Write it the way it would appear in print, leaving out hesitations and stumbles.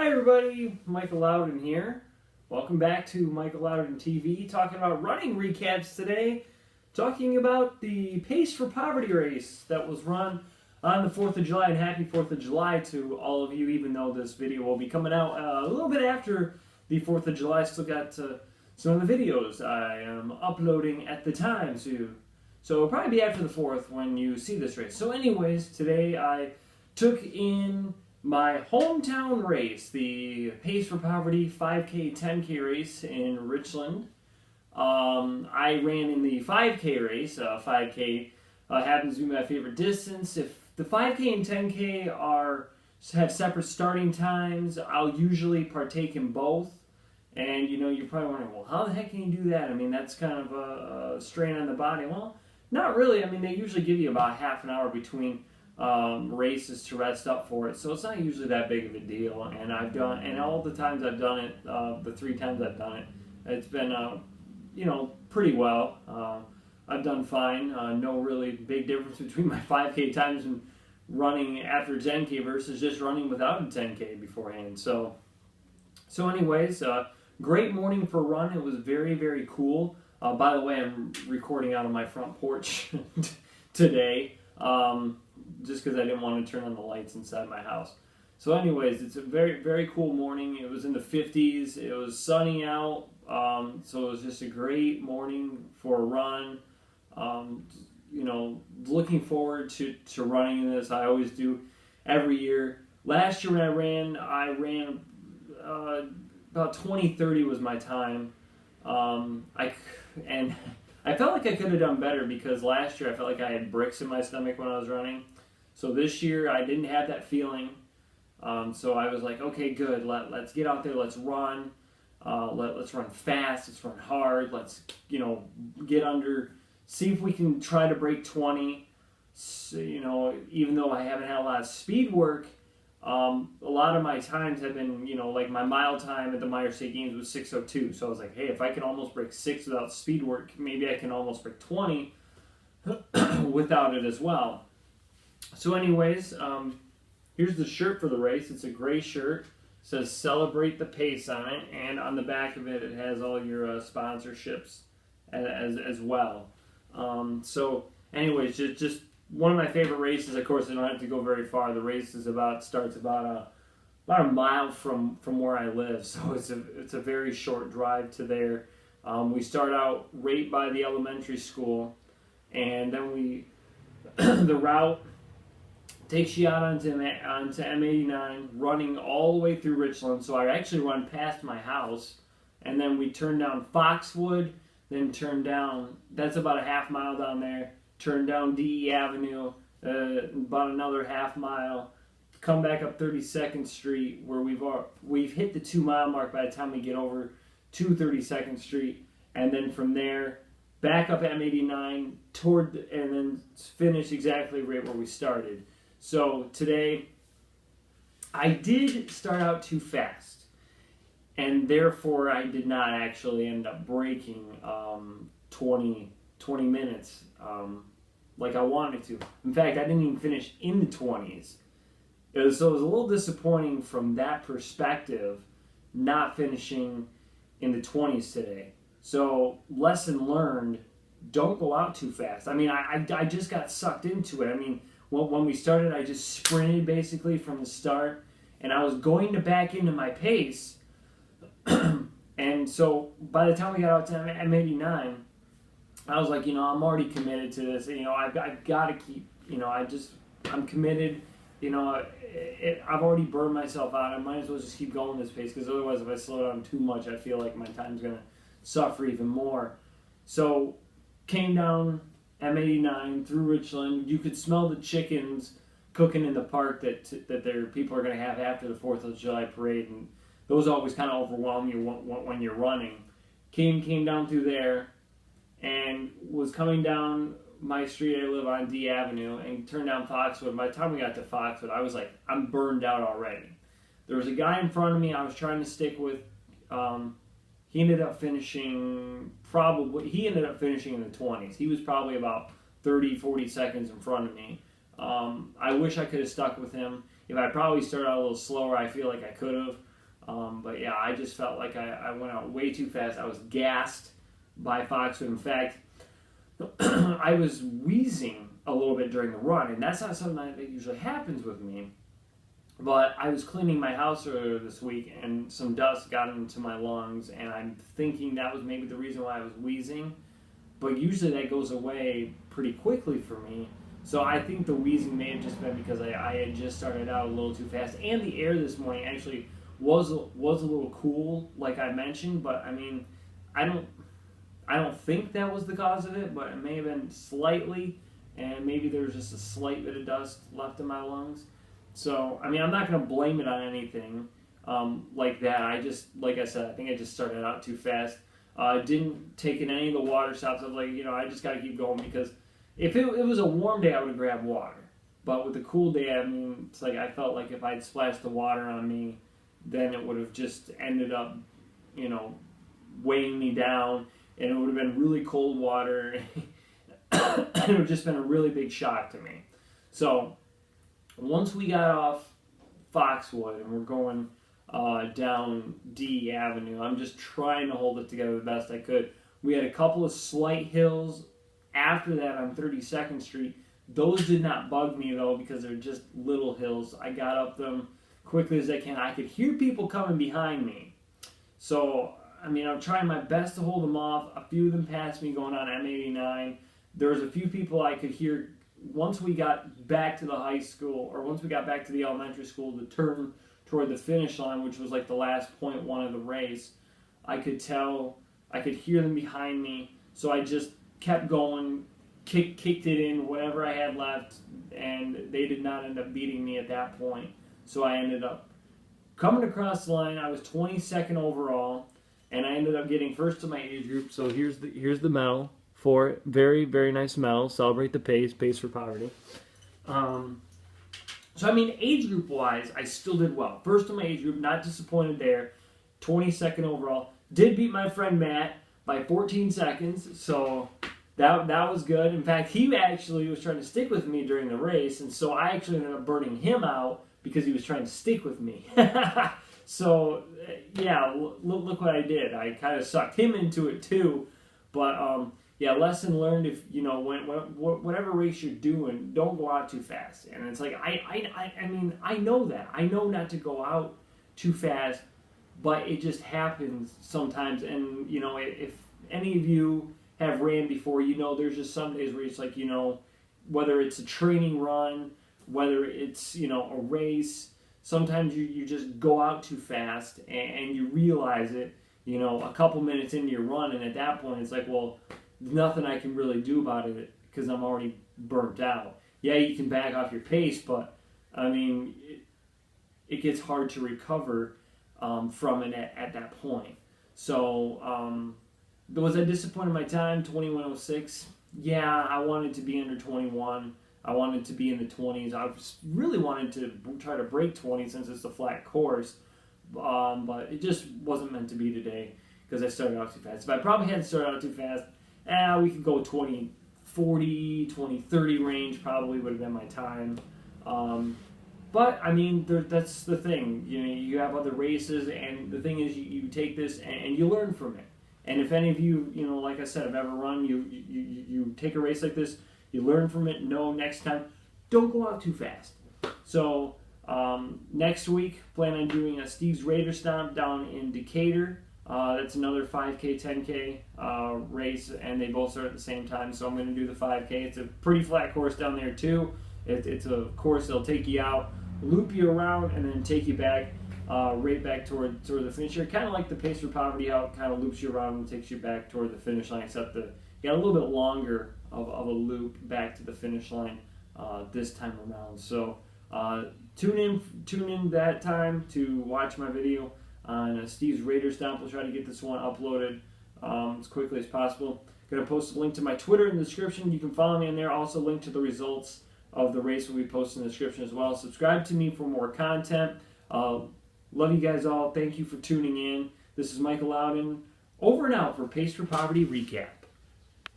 Hi everybody, Michael Louden here. Welcome back to Michael Louden TV, talking about running recaps today, talking about the Pace for Poverty race that was run on the 4th of July, and happy 4th of July to all of you, even though this video will be coming out a little bit after the 4th of July. Still got some of the videos I am uploading at the time, so it'll probably be after the 4th when you see this race. So anyways, today I took in my hometown race, the Pace for Poverty 5K, 10K race in Richland. I ran in the 5K race. 5K happens to be my favorite distance. If the 5K and 10K have separate starting times, I'll usually partake in both. And you know, you're probably wondering, well, how the heck can you do that? I mean, that's kind of a strain on the body. Well, not really. I mean, they usually give you about half an hour between races to rest up for it, so it's not usually that big of a deal. And all the times I've done it, the 3 times I've done it, it's been you know, pretty well. I've done fine. No really big difference between my 5K times and running after 10K versus just running without a 10K beforehand. So anyways, great morning for a run. It was very, very cool. By the way, I'm recording out of my front porch today. Just because I didn't want to turn on the lights inside my house. So anyways, it's a very, very cool morning. It was in the 50s. It was sunny out. So it was just a great morning for a run. You know, looking forward to running this. I always do every year. Last year when I ran about 20:30 was my time. I felt like I could have done better because last year I felt like I had bricks in my stomach when I was running. So this year I didn't have that feeling. So I was like, okay, good. Let's get out there. Let's run. Let's run fast. Let's run hard. Let's, you know, get under. See if we can try to break 20. So, you know, even though I haven't had a lot of speed work, a lot of my times have been, you know, like my mile time at the Myers State Games was 6:02. So I was like, hey, if I can almost break 6 without speed work, maybe I can almost break 20 without it as well. So anyways, here's the shirt for the race. It's a gray shirt. It says Celebrate the Pace on it. And on the back of it, it has all your sponsorships as well. So anyways, just one of my favorite races. Of course, I don't have to go very far. The race is starts about a mile from where I live. So it's a very short drive to there. We start out right by the elementary school. And then the route takes you out onto M89, running all the way through Richland. So I actually run past my house, and then we turn down Foxwood, then turn down, that's about a half mile down there, turn down DE Avenue, about another half mile, come back up 32nd Street, where we've hit the 2-mile mark by the time we get over to 32nd Street, and then from there, back up M89, and then finish exactly right where we started. So today, I did start out too fast, and therefore I did not actually end up breaking 20 minutes like I wanted to. In fact, I didn't even finish in the 20s. So it was a little disappointing from that perspective, not finishing in the 20s today. So lesson learned, don't go out too fast. I mean, I just got sucked into it. I mean, when we started, I just sprinted basically from the start, and I was going to back into my pace. And so by the time we got out to M89, I was like, you know, I'm already committed to this. You know, I've got to keep, you know, I'm committed. You know, I've already burned myself out. I might as well just keep going this pace, because otherwise if I slow down too much, I feel like my time's going to suffer even more. So came down M89 through Richland. You could smell the chickens cooking in the park that people are going to have after the 4th of July parade, and those always kind of overwhelm you when you're running. Came down through there and was coming down my street I live on, D Avenue, and turned down Foxwood. By the time we got to Foxwood, I was like, I'm burned out already. There was a guy in front of me I was trying to stick with. He ended up finishing in the 20s. He was probably about 30, 40 seconds in front of me. I wish I could have stuck with him. If I probably started out a little slower, I feel like I could have. But yeah, I just felt like I went out way too fast. I was gassed by Foxwood. In fact, I was wheezing a little bit during the run, and that's not something that usually happens with me. But I was cleaning my house earlier this week, and some dust got into my lungs, and I'm thinking that was maybe the reason why I was wheezing. But usually that goes away pretty quickly for me. So I think the wheezing may have just been because I had just started out a little too fast, and the air this morning actually was a little cool, like I mentioned. But I mean, I don't think that was the cause of it, but it may have been slightly, and maybe there was just a slight bit of dust left in my lungs. So, I mean, I'm not going to blame it on anything like that. Like I said, I think I just started out too fast. Didn't take in any of the water stops. I was like, I just got to keep going, because if it was a warm day, I would have grabbed water. But with a cool day, I mean, it's like I felt like if I'd splashed the water on me, then it would have just ended up, weighing me down, and it would have been really cold water. And it would have just been a really big shock to me. So once we got off Foxwood and we're going down D Avenue, I'm just trying to hold it together the best I could. We had a couple of slight hills after that on 32nd Street. Those did not bug me, though, because they're just little hills. I got up them quickly as I can. I could hear people coming behind me. So, I mean, I'm trying my best to hold them off. A few of them passed me going on M89. There was a few people I could hear once we got back to the high school, or once we got back to the elementary school to turn toward the finish line, which was like the last .1 of the race. I could hear them behind me, so I just kept going, kicked it in, whatever I had left, and they did not end up beating me at that point. So I ended up coming across the line. I was 22nd overall, and I ended up getting first to my age group. So here's the medal for it. Very, very nice medal. Celebrate the pace for poverty. So I mean, age group wise, I still did well. First to my age group, not disappointed there. 22nd overall. Did beat my friend Matt by 14 seconds, so that was good. In fact, he actually was trying to stick with me during the race, and so I actually ended up burning him out because he was trying to stick with me. So, yeah, look what I did. I kind of sucked him into it too. But, yeah, lesson learned, if, whatever race you're doing, don't go out too fast. And it's like, I mean, I know that. I know not to go out too fast, but it just happens sometimes. And, if any of you have ran before, there's just some days where it's like, whether it's a training run, whether it's, a race, sometimes you just go out too fast and you realize it, a couple minutes into your run, and at that point it's like, well, nothing I can really do about it because I'm already burnt out. Yeah, you can back off your pace, but, I mean, it gets hard to recover from it at that point. So, was I disappointed in my time? 21:06. Yeah, I wanted to be under 21. I wanted to be in the 20s. I really wanted to try to break 20 since it's a flat course. But it just wasn't meant to be today because I started out too fast. If I probably hadn't started out too fast, we could go 20:40, 20:30 range probably would have been my time. But, I mean, that's the thing. You have other races, and the thing is you take this and you learn from it. And if any of you, like I said, have ever run, you take a race like this, you learn from it, know next time, don't go out too fast. So, next week, plan on doing a Steve's Raider Stomp down in Decatur. That's another 5K, 10K race, and they both start at the same time, so I'm going to do the 5K. It's a pretty flat course down there, too. It's a course that'll take you out, loop you around, and then take you back, right back toward the finish here. Kind of like the Pace for Poverty, how it kind of loops you around and takes you back toward the finish line, except you got a little bit longer of a loop back to the finish line this time around. So tune in that time to watch my video on Steve's Raider Stomp. We'll try to get this one uploaded as quickly as possible. Going to post a link to my Twitter in the description. You can follow me in there. Also link to the results of the race will be posted in the description as well. Subscribe to me for more content. Love you guys all. Thank you for tuning in. This is Michael Louden. Over and out for Pace for Poverty Recap.